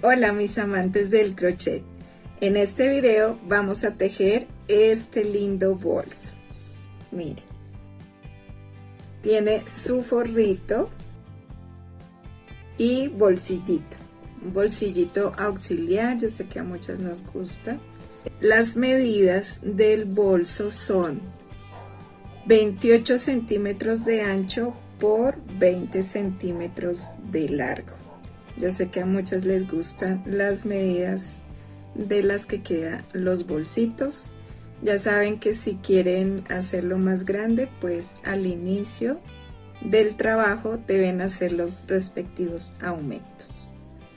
Hola mis amantes del crochet, en este video vamos a tejer este lindo bolso. Mire, tiene su forrito y bolsillito, un bolsillito auxiliar, yo sé que a muchas nos gusta. Las medidas del bolso son 28 centímetros de ancho por 20 centímetros de largo. Yo sé que a muchas les gustan las medidas de las que quedan los bolsitos. Ya saben que si quieren hacerlo más grande, pues al inicio del trabajo deben hacer los respectivos aumentos.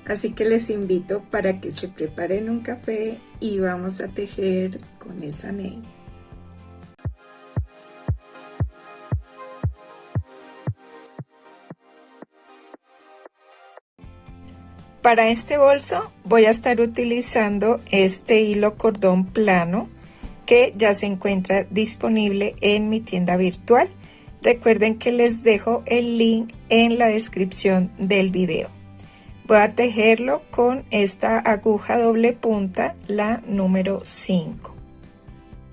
Así que les invito para que se preparen un café y vamos a tejer con esa Ney. Para este bolso voy a estar utilizando este hilo cordón plano que ya se encuentra disponible en mi tienda virtual. Recuerden que les dejo el link en la descripción del video. Voy a tejerlo con esta aguja doble punta, la número 5.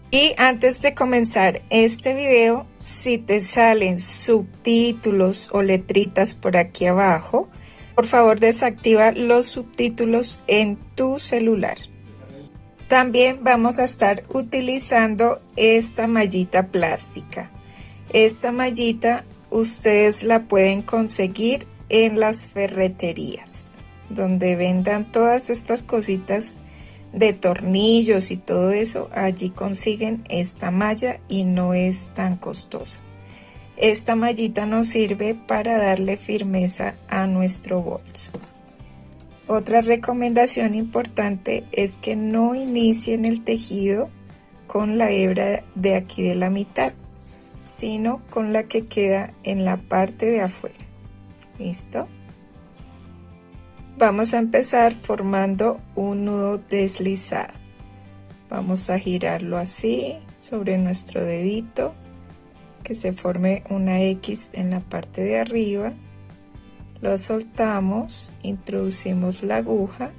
Y antes de comenzar este video, si te salen subtítulos o letritas por aquí abajo, por favor desactiva los subtítulos en tu celular. También vamos a estar utilizando esta mallita plástica. Esta mallita ustedes la pueden conseguir en las ferreterías, donde vendan todas estas cositas de tornillos y todo eso. Allí consiguen esta malla y no es tan costosa. Esta mallita nos sirve para darle firmeza a nuestro bolso. Otra recomendación importante es que no inicien el tejido con la hebra de aquí de la mitad, sino con la que queda en la parte de afuera. ¿Listo? Vamos a empezar formando un nudo deslizado. Vamos a girarlo así sobre nuestro dedito, que se forme una X en la parte de arriba. Lo soltamos, introducimos la aguja,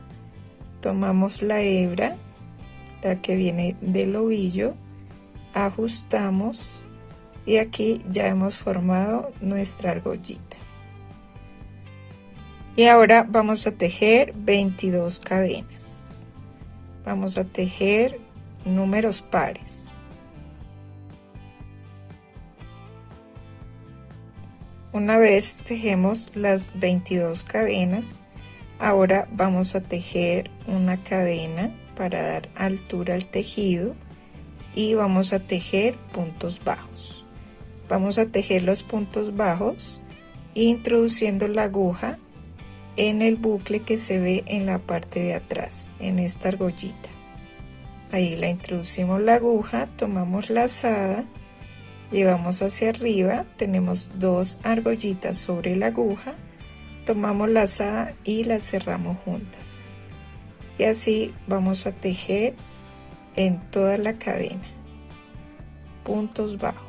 tomamos la hebra, la que viene del ovillo, ajustamos y aquí ya hemos formado nuestra argollita. Y ahora vamos a tejer 22 cadenas. Vamos a tejer números pares. Una vez tejemos las 22 cadenas, ahora vamos a tejer una cadena para dar altura al tejido y vamos a tejer puntos bajos. Vamos a tejer los puntos bajos introduciendo la aguja en el bucle que se ve en la parte de atrás, en esta argollita. Ahí la introducimos la aguja, tomamos la lazada, llevamos hacia arriba, tenemos dos argollitas sobre la aguja, tomamos la lazada y las cerramos juntas. Y así vamos a tejer en toda la cadena, puntos bajos.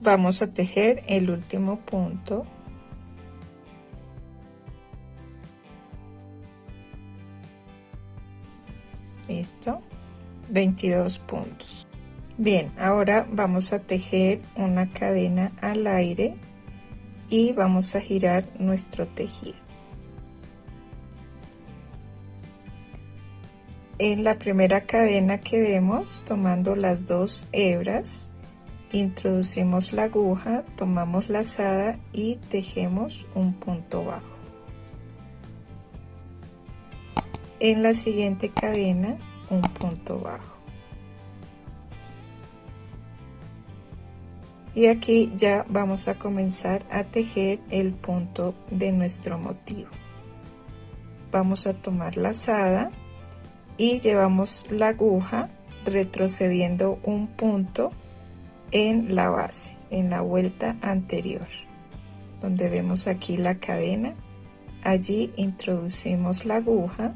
Vamos a tejer el último punto. Listo, 22 puntos. Bien, ahora vamos a tejer una cadena al aire y vamos a girar nuestro tejido. En la primera cadena que vemos, tomando las dos hebras, introducimos la aguja, tomamos la lazada y tejemos un punto bajo. En la siguiente cadena, un punto bajo. Y aquí ya vamos a comenzar a tejer el punto de nuestro motivo. Vamos a tomar la lazada y llevamos la aguja retrocediendo un punto en la base, en la vuelta anterior, donde vemos aquí la cadena. Allí introducimos la aguja,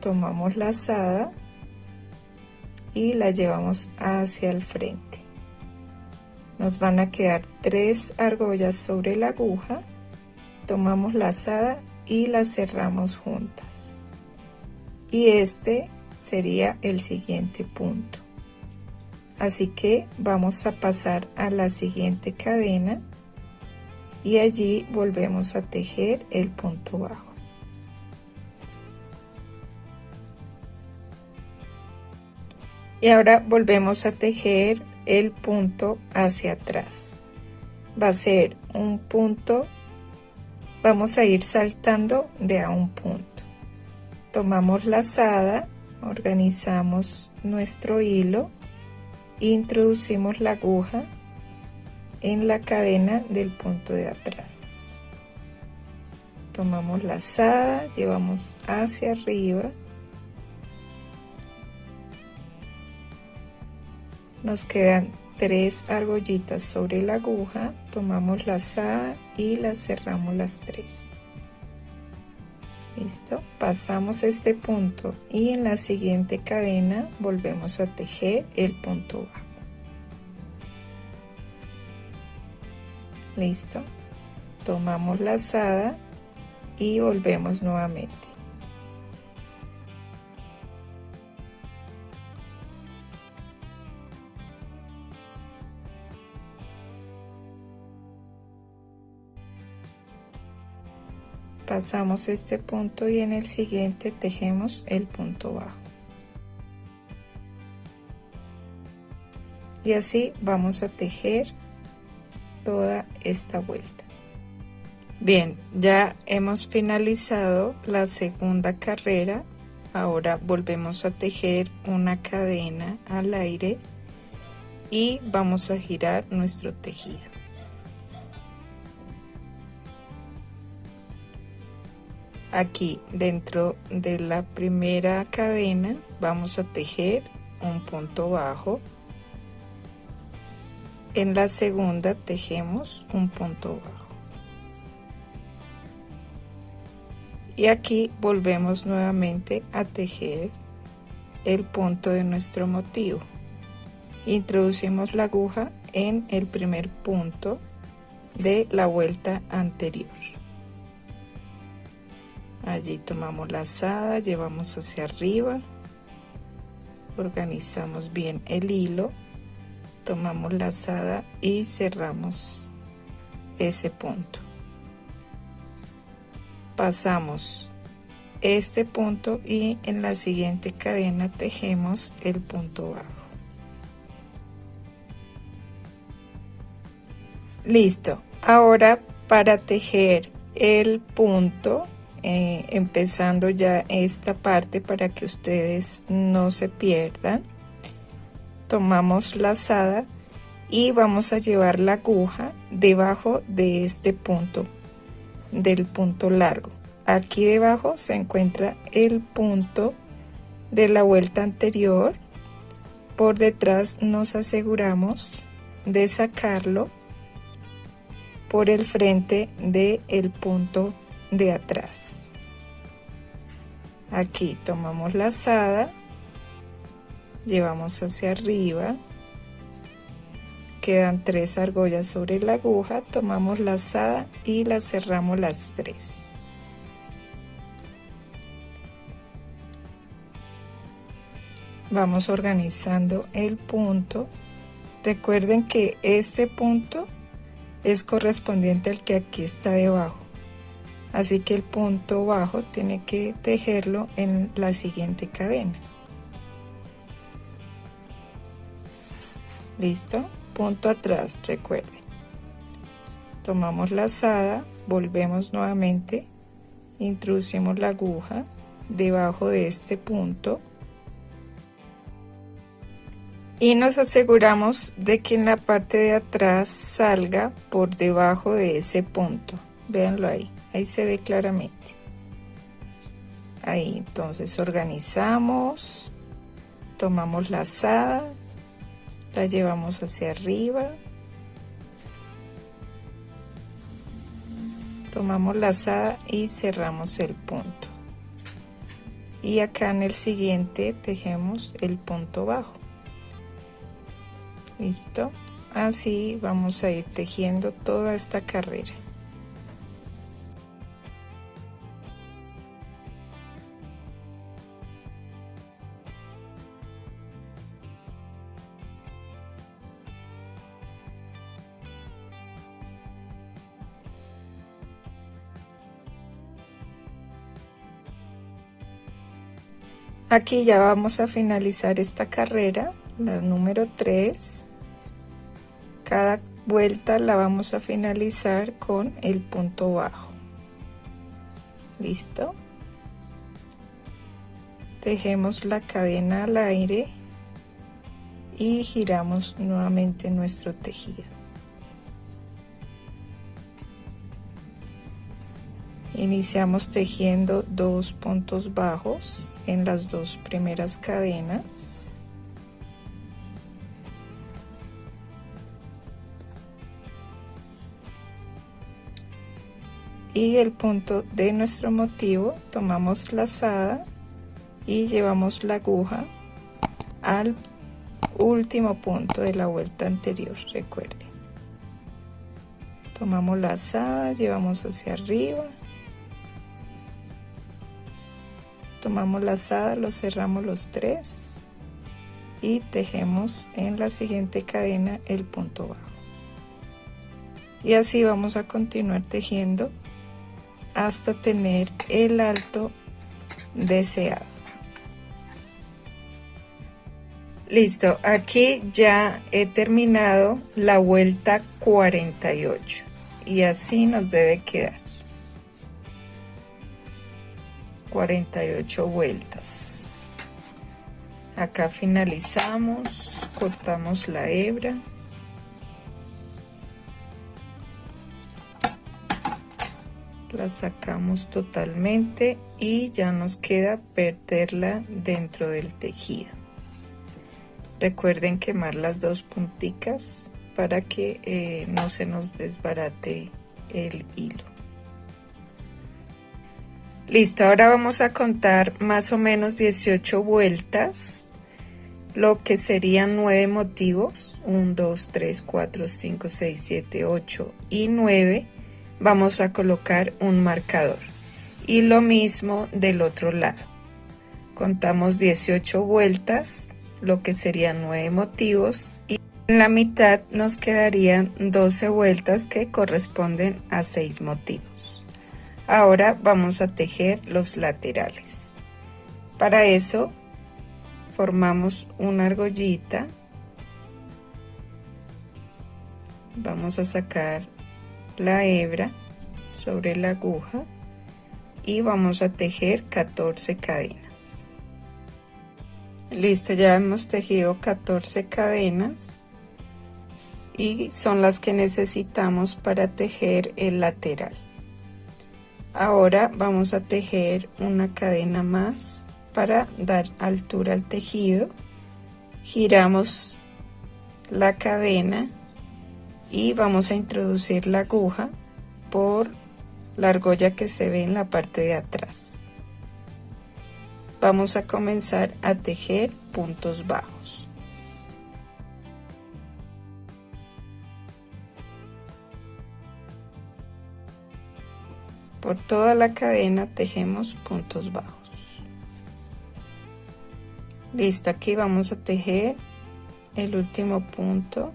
tomamos la lazada, y la llevamos hacia el frente. Nos van a quedar 3 argollas sobre la aguja, tomamos lazada y las cerramos juntas. Y este sería el siguiente punto. Así que vamos a pasar a la siguiente cadena y allí volvemos a tejer el punto bajo. Y ahora volvemos a tejer el punto hacia atrás. Va a ser un punto, vamos a ir saltando de a un punto. Tomamos lazada, organizamos nuestro hilo, introducimos la aguja en la cadena del punto de atrás. Tomamos lazada, llevamos hacia arriba. Nos quedan 3 argollitas sobre la aguja, tomamos lazada y las cerramos las 3. Listo, pasamos este punto y en la siguiente cadena volvemos a tejer el punto bajo. Listo, tomamos lazada y volvemos nuevamente. Pasamos este punto y en el siguiente tejemos el punto bajo. Y así vamos a tejer toda esta vuelta. Bien, ya hemos finalizado la segunda carrera. Ahora volvemos a tejer una cadena al aire y vamos a girar nuestro tejido. Aquí dentro de la primera cadena vamos a tejer un punto bajo. En la segunda tejemos un punto bajo. Y aquí volvemos nuevamente a tejer el punto de nuestro motivo. Introducimos la aguja en el primer punto de la vuelta anterior. Allí tomamos lazada, llevamos hacia arriba, organizamos bien el hilo, tomamos lazada y cerramos ese punto. Pasamos este punto y en la siguiente cadena tejemos el punto bajo. Listo, ahora para tejer el punto, empezando ya esta parte para que ustedes no se pierdan, tomamos lazada y vamos a llevar la aguja debajo de este punto, del punto largo. Aquí debajo se encuentra el punto de la vuelta anterior. Por detrás nos aseguramos de sacarlo por el frente del punto de atrás. Aquí tomamos lazada, llevamos hacia arriba, quedan 3 argollas sobre la aguja, tomamos lazada y las cerramos las 3. Vamos organizando el punto. Recuerden que este punto es correspondiente al que aquí está debajo. Así que el punto bajo tiene que tejerlo en la siguiente cadena. ¿Listo? Punto atrás, recuerden. Tomamos lazada, volvemos nuevamente, introducimos la aguja debajo de este punto y nos aseguramos de que en la parte de atrás salga por debajo de ese punto. Véanlo ahí. Ahí se ve claramente. Ahí, entonces organizamos, tomamos lazada, la llevamos hacia arriba, tomamos lazada y cerramos el punto. Y acá en el siguiente tejemos el punto bajo. Listo, así vamos a ir tejiendo toda esta carrera. Aquí ya vamos a finalizar esta carrera, la número 3. Cada vuelta la vamos a finalizar con el punto bajo. Listo. Tejemos la cadena al aire y giramos nuevamente nuestro tejido. Iniciamos tejiendo 2 puntos bajos en las 2 primeras cadenas. Y el punto de nuestro motivo, tomamos lazada y llevamos la aguja al último punto de la vuelta anterior, recuerden. Tomamos lazada, llevamos hacia arriba. Tomamos lazada, lo cerramos los 3 y tejemos en la siguiente cadena el punto bajo. Y así vamos a continuar tejiendo hasta tener el alto deseado. Listo, aquí ya he terminado la vuelta 48 y así nos debe quedar. 48 vueltas. Acá finalizamos, cortamos la hebra. La sacamos totalmente y ya nos queda perderla dentro del tejido. Recuerden quemar las 2 punticas para que no se nos desbarate el hilo. Listo, ahora vamos a contar más o menos 18 vueltas, lo que serían 9 motivos, 1, 2, 3, 4, 5, 6, 7, 8 y 9, vamos a colocar un marcador. Y lo mismo del otro lado, contamos 18 vueltas, lo que serían 9 motivos y en la mitad nos quedarían 12 vueltas que corresponden a 6 motivos. Ahora vamos a tejer los laterales. Para eso formamos una argollita. Vamos a sacar la hebra sobre la aguja y vamos a tejer 14 cadenas. Listo, ya hemos tejido 14 cadenas y son las que necesitamos para tejer el lateral. Ahora vamos a tejer una cadena más para dar altura al tejido. Giramos la cadena y vamos a introducir la aguja por la argolla que se ve en la parte de atrás. Vamos a comenzar a tejer puntos bajos. Por toda la cadena tejemos puntos bajos. Listo, aquí vamos a tejer el último punto.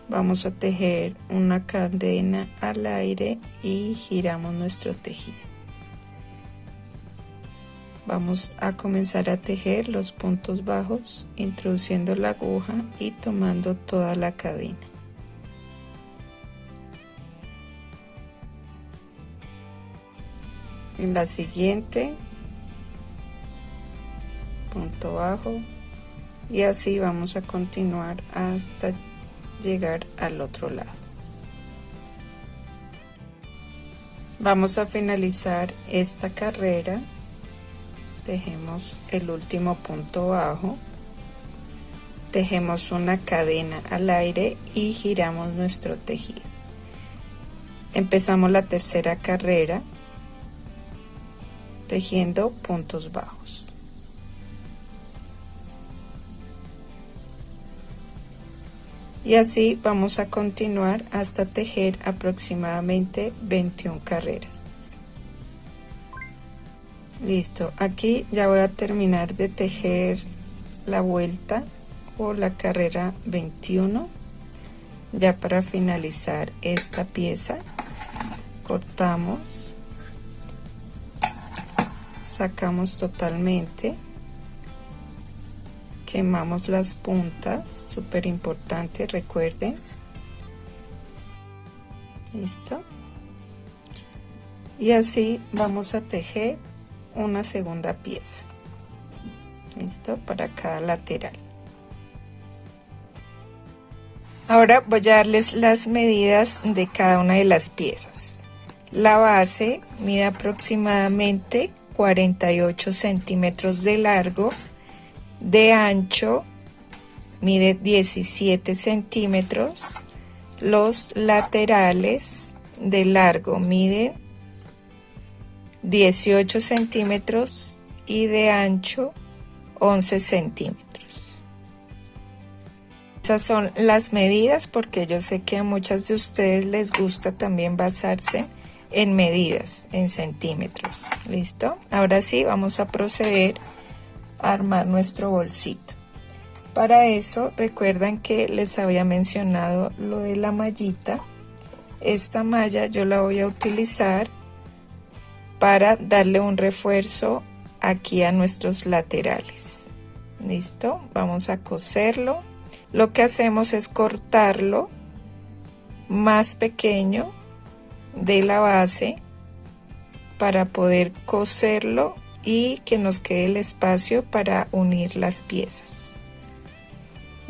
Vamos a tejer una cadena al aire y giramos nuestro tejido. Vamos a comenzar a tejer los puntos bajos introduciendo la aguja y tomando toda la cadena. En la siguiente, punto bajo, y así vamos a continuar hasta llegar al otro lado. Vamos a finalizar esta carrera. Tejemos el último punto bajo, tejemos una cadena al aire y giramos nuestro tejido. Empezamos la tercera carrera tejiendo puntos bajos. Y así vamos a continuar hasta tejer aproximadamente 21 carreras. Listo, aquí ya voy a terminar de tejer la vuelta o la carrera 21. Ya para finalizar esta pieza, cortamos, sacamos totalmente, quemamos las puntas, súper importante, recuerden. Listo. Y así vamos a tejer una segunda pieza. Listo, para cada lateral. Ahora voy a darles las medidas de cada una de las piezas. La base mide aproximadamente 48 centímetros de largo, de ancho mide 17 centímetros, los laterales de largo miden 18 centímetros y de ancho 11 centímetros. Esas son las medidas porque yo sé que a muchas de ustedes les gusta también basarse en medidas, en centímetros. ¿Listo? Ahora sí vamos a proceder armar nuestro bolsito. Para eso recuerdan que les había mencionado lo de la mallita. Esta malla yo la voy a utilizar para darle un refuerzo aquí a nuestros laterales. Listo, vamos a coserlo. Lo que hacemos es cortarlo más pequeño de la base para poder coserlo y que nos quede el espacio para unir las piezas.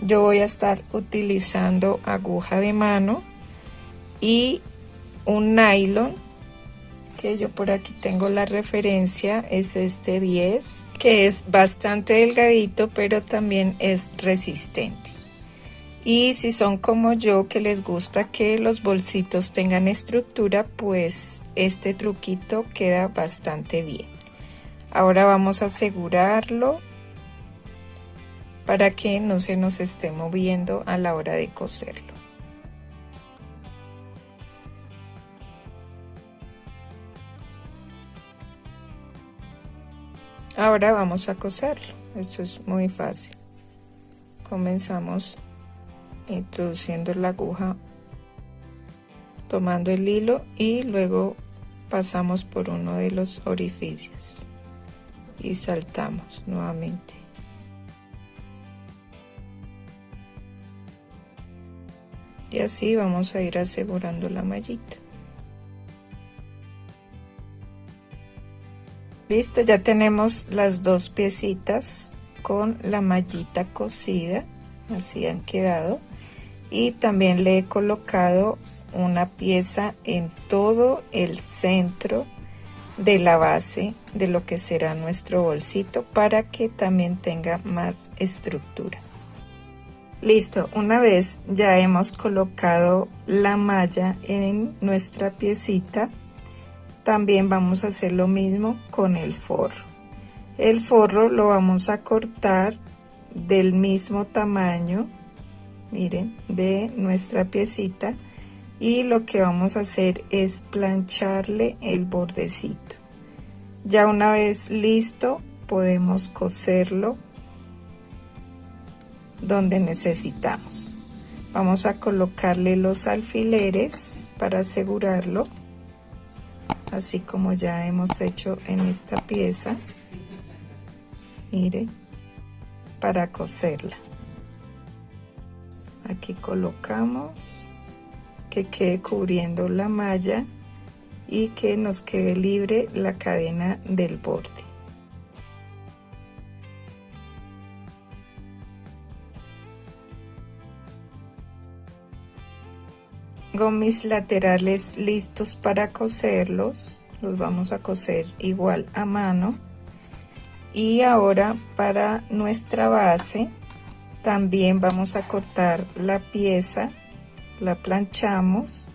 Yo voy a estar utilizando aguja de mano y un nylon que yo por aquí tengo la referencia, es este 10, que es bastante delgadito pero también es resistente. Y si son como yo que les gusta que los bolsitos tengan estructura, pues este truquito queda bastante bien. Ahora vamos a asegurarlo para que no se nos esté moviendo a la hora de coserlo. Ahora vamos a coserlo. Esto es muy fácil. Comenzamos introduciendo la aguja, tomando el hilo y luego pasamos por uno de los orificios y saltamos nuevamente. Y así vamos a ir asegurando la mallita. Listo, ya tenemos las dos piecitas con la mallita cosida, así han quedado. Y también le he colocado una pieza en todo el centro de la base de lo que será nuestro bolsito para que también tenga más estructura. Listo, una vez ya hemos colocado la malla en nuestra piecita, también vamos a hacer lo mismo con el forro. El forro lo vamos a cortar del mismo tamaño, miren, de nuestra piecita, y lo que vamos a hacer es plancharle el bordecito. Ya una vez listo, podemos coserlo donde necesitamos. Vamos a colocarle los alfileres para asegurarlo, así como ya hemos hecho en esta pieza. Miren, para coserla. Aquí colocamos que quede cubriendo la malla y que nos quede libre la cadena del borde. Tengo mis laterales listos para coserlos, los vamos a coser igual a mano. Y ahora para nuestra base también vamos a cortar la pieza, la planchamos.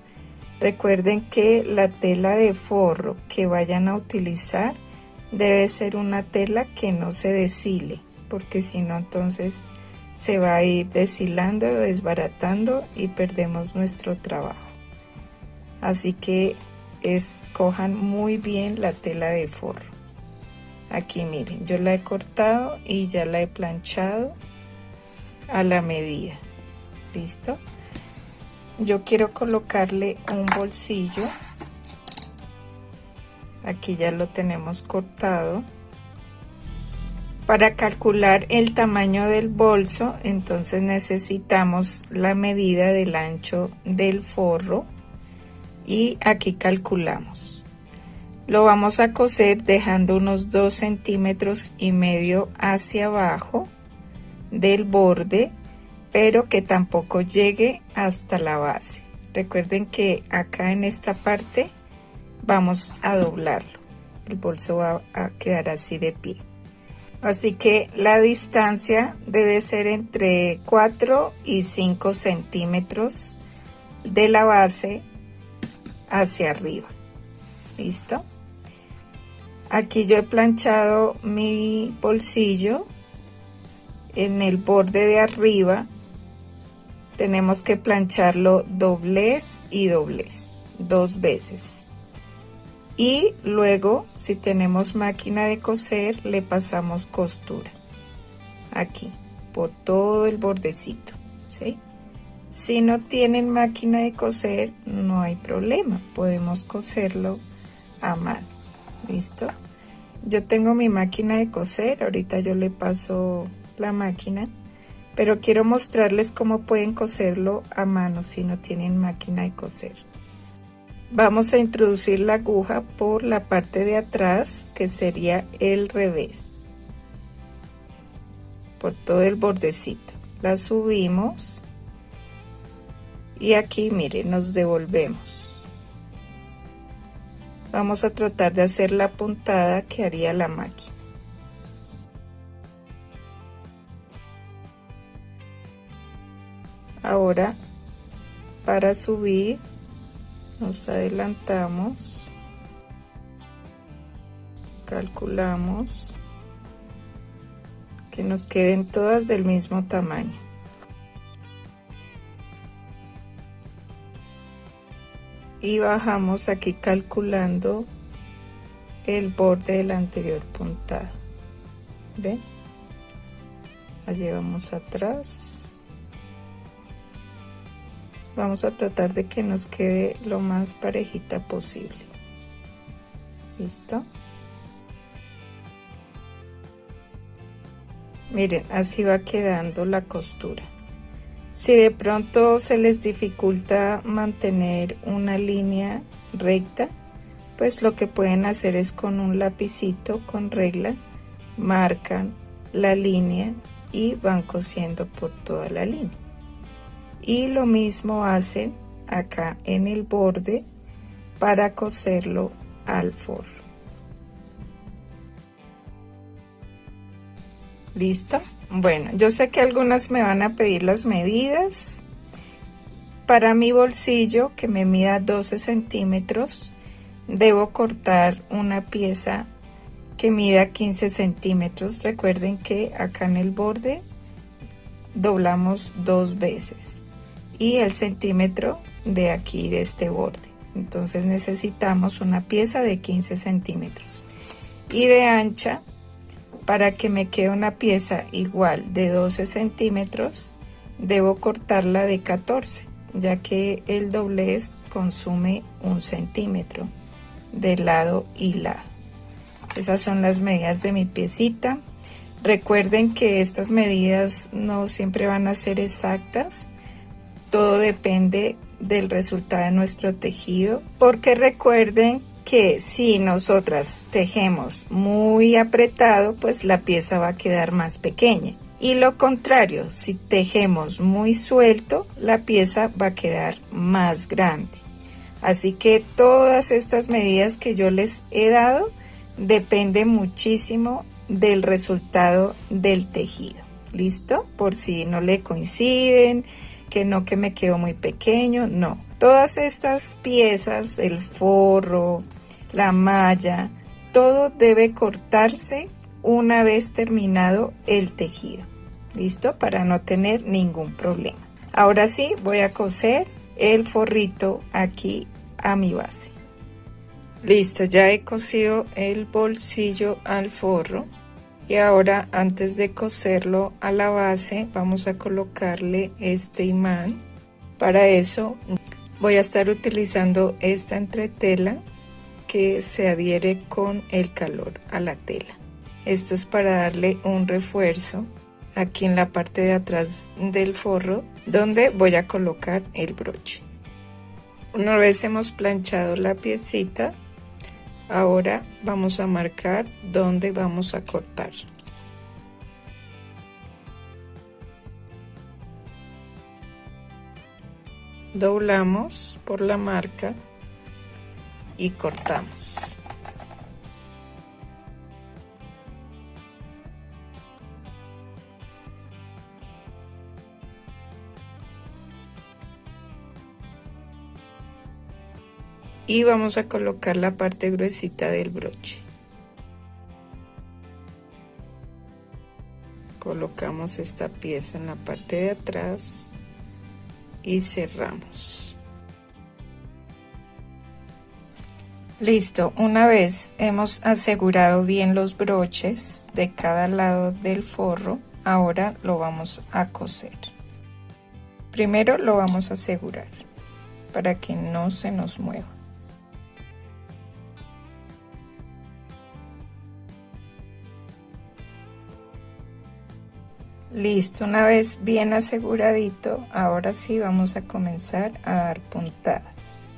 Recuerden que la tela de forro que vayan a utilizar debe ser una tela que no se deshile, porque si no entonces se va a ir deshilando, desbaratando y perdemos nuestro trabajo. Así que escojan muy bien la tela de forro. Aquí miren, yo la he cortado y ya la he planchado a la medida. ¿Listo? Yo quiero colocarle un bolsillo. Aquí ya lo tenemos cortado. Para calcular el tamaño del bolso, entonces necesitamos la medida del ancho del forro y aquí calculamos. Lo vamos a coser dejando unos 2,5 centímetros hacia abajo del borde, pero que tampoco llegue hasta la base. Recuerden que acá en esta parte vamos a doblarlo. El bolso va a quedar así de pie. Así que la distancia debe ser entre 4 y 5 centímetros de la base hacia arriba. ¿Listo? Aquí yo he planchado mi bolsillo. En el borde de arriba tenemos que plancharlo doblez y doblez 2 veces. Y luego, si tenemos máquina de coser, le pasamos costura aquí por todo el bordecito, ¿sí? Si no tienen máquina de coser, no hay problema, podemos coserlo a mano. ¿Listo? Yo tengo mi máquina de coser, ahorita yo le paso la máquina, pero quiero mostrarles cómo pueden coserlo a mano si no tienen máquina de coser. Vamos a introducir la aguja por la parte de atrás, que sería el revés, por todo el bordecito. La subimos y aquí miren, nos devolvemos. Vamos a tratar de hacer la puntada que haría la máquina. Ahora, para subir, nos adelantamos, calculamos que nos queden todas del mismo tamaño. Y bajamos aquí calculando el borde del anterior puntada. ¿Ven? La llevamos atrás. Vamos a tratar de que nos quede lo más parejita posible. ¿Listo? Miren, así va quedando la costura. Si de pronto se les dificulta mantener una línea recta, pues lo que pueden hacer es con un lapicito con regla, marcan la línea y van cosiendo por toda la línea. Y lo mismo hacen acá en el borde para coserlo al forro. ¿Listo? Bueno, yo sé que algunas me van a pedir las medidas. Para mi bolsillo, que me mida 12 centímetros, debo cortar una pieza que mida 15 centímetros. Recuerden que acá en el borde doblamos 2 veces. Y el centímetro de aquí, de este borde. Entonces necesitamos una pieza de 15 centímetros. Y de ancha, para que me quede una pieza igual de 12 centímetros, debo cortarla de 14, ya que el doblez consume 1 centímetro de lado y lado. Esas son las medidas de mi piecita. Recuerden que estas medidas no siempre van a ser exactas. Todo depende del resultado de nuestro tejido, porque recuerden que si nosotras tejemos muy apretado, pues la pieza va a quedar más pequeña. Y lo contrario, si tejemos muy suelto, la pieza va a quedar más grande. Así que todas estas medidas que yo les he dado depende muchísimo del resultado del tejido. ¿Listo? Por si no le coinciden, que no, que me quedó muy pequeño, no. Todas estas piezas, el forro, la malla, todo debe cortarse una vez terminado el tejido. listo, para no tener ningún problema. Ahora sí voy a coser el forrito aquí a mi base. Listo, ya he cosido el bolsillo al forro y ahora antes de coserlo a la base vamos a colocarle este imán. Para eso voy a estar utilizando esta entretela que se adhiere con el calor a la tela. Esto es para darle un refuerzo aquí en la parte de atrás del forro donde voy a colocar el broche. Una vez hemos planchado la piecita, ahora vamos a marcar dónde vamos a cortar. Doblamos por la marca y cortamos. Y vamos a colocar la parte gruesita del broche. Colocamos esta pieza en la parte de atrás y cerramos. Listo, una vez hemos asegurado bien los broches de cada lado del forro, ahora lo vamos a coser. Primero lo vamos a asegurar para que no se nos mueva. Listo, una vez bien aseguradito, ahora sí vamos a comenzar a dar puntadas.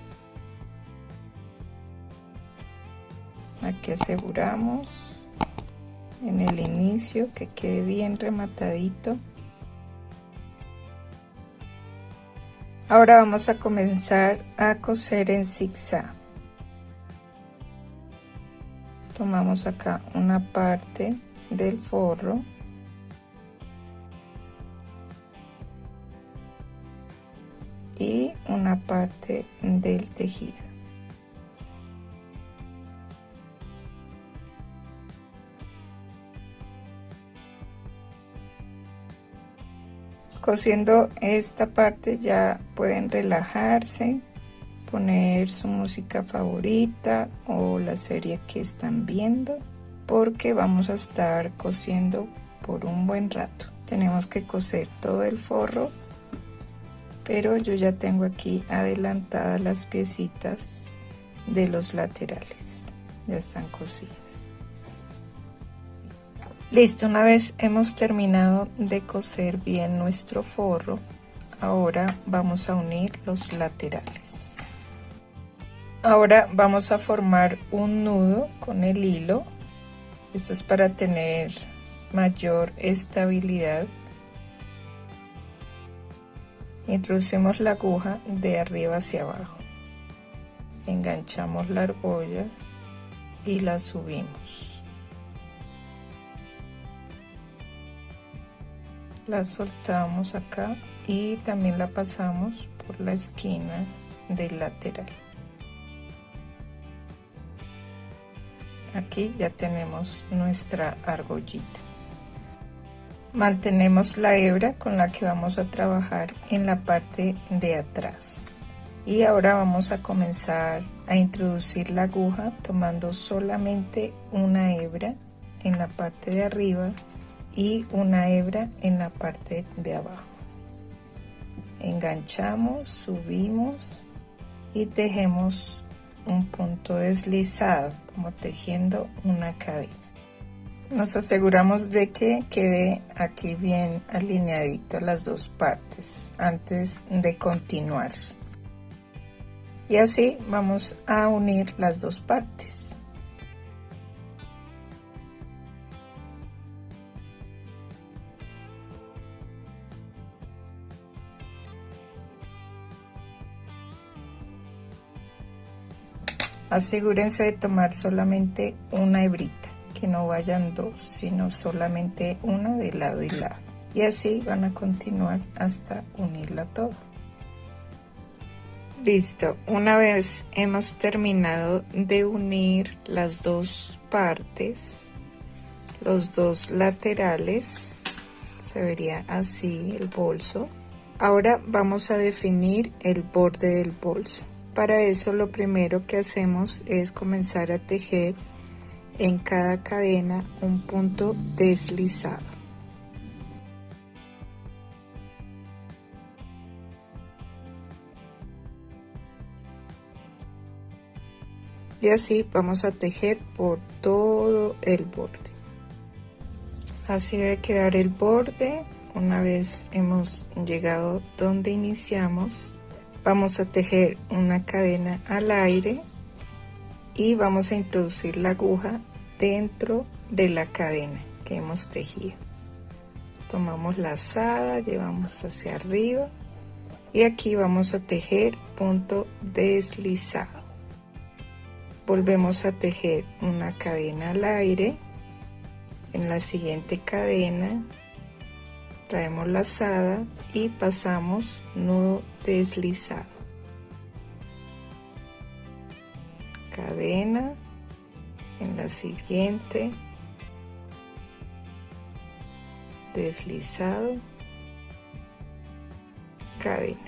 Aquí aseguramos en el inicio que quede bien rematadito. Ahora vamos a comenzar a coser en zigzag. Tomamos acá una parte del forro y una parte del tejido. Cosiendo esta parte ya pueden relajarse, poner su música favorita o la serie que están viendo, porque vamos a estar cosiendo por un buen rato. Tenemos que coser todo el forro, pero yo ya tengo aquí adelantadas las piecitas de los laterales, ya están cosidas. Listo, una vez hemos terminado de coser bien nuestro forro, ahora vamos a unir los laterales. Ahora vamos a formar un nudo con el hilo. Esto es para tener mayor estabilidad. Introducimos la aguja de arriba hacia abajo, enganchamos la argolla y la subimos, la soltamos acá y también la pasamos por la esquina del lateral. Aquí ya tenemos nuestra argollita. Mantenemos la hebra con la que vamos a trabajar en la parte de atrás. Y ahora vamos a comenzar a introducir la aguja tomando solamente una hebra en la parte de arriba y una hebra en la parte de abajo. Enganchamos, subimos y tejemos un punto deslizado, como tejiendo una cadena. Nos aseguramos de que quede aquí bien alineadito las dos partes antes de continuar. Y así vamos a unir las dos partes. Asegúrense de tomar solamente una hebrita, que no vayan dos, sino solamente una de lado y lado. Y así van a continuar hasta unirla todo. Listo, una vez hemos terminado de unir las dos partes, los dos laterales, Se vería así el bolso. Ahora vamos a definir el borde del bolso. Para eso lo primero que hacemos es comenzar a tejer en cada cadena un punto deslizado. Y así vamos a tejer por todo el borde. Así debe quedar el borde. Una vez hemos llegado donde iniciamos, vamos a tejer una cadena al aire y vamos a introducir la aguja dentro de la cadena que hemos tejido. Tomamos la lazada, llevamos hacia arriba y aquí vamos a tejer punto deslizado. Volvemos a tejer una cadena al aire. En la siguiente cadena traemos lazada y pasamos nudo deslizado. Cadena, en la siguiente deslizado, cadena,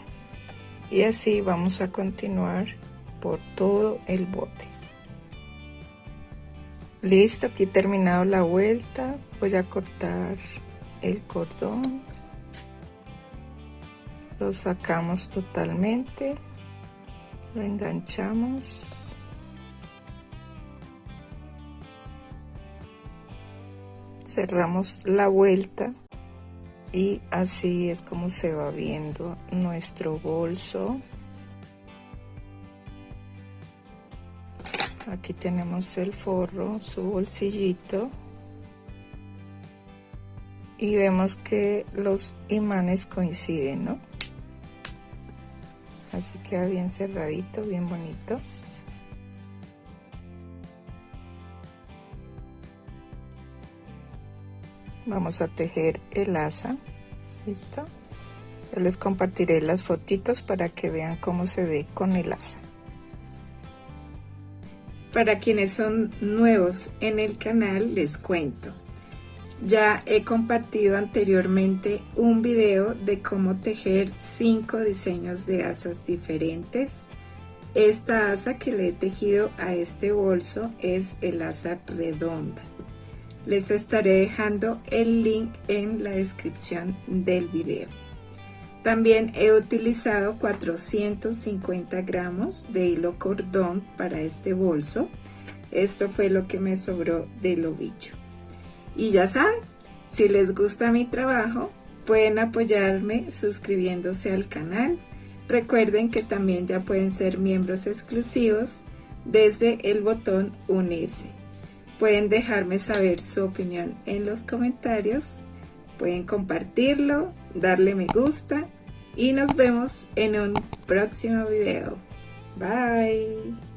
y así vamos a continuar por todo el borde. Listo, aquí terminado la vuelta, voy a cortar el cordón, lo sacamos totalmente, lo enganchamos, cerramos la vuelta y así es como se va viendo nuestro bolso. Aquí tenemos el forro, su bolsillito, y vemos que los imanes coinciden, ¿no? Así queda bien cerradito, bien bonito. Vamos a tejer el asa. Listo. Yo les compartiré las fotitos para que vean cómo se ve con el asa. Para quienes son nuevos en el canal, les cuento. Ya he compartido anteriormente un video de cómo tejer 5 diseños de asas diferentes. Esta asa que le he tejido a este bolso es el asa redonda. Les estaré dejando el link en la descripción del video. También he utilizado 450 gramos de hilo cordón para este bolso. Esto fue lo que me sobró del ovillo. Y ya saben, si les gusta mi trabajo, pueden apoyarme suscribiéndose al canal. Recuerden que también ya pueden ser miembros exclusivos desde el botón unirse. Pueden dejarme saber su opinión en los comentarios. Pueden compartirlo, darle me gusta y nos vemos en un próximo video. Bye.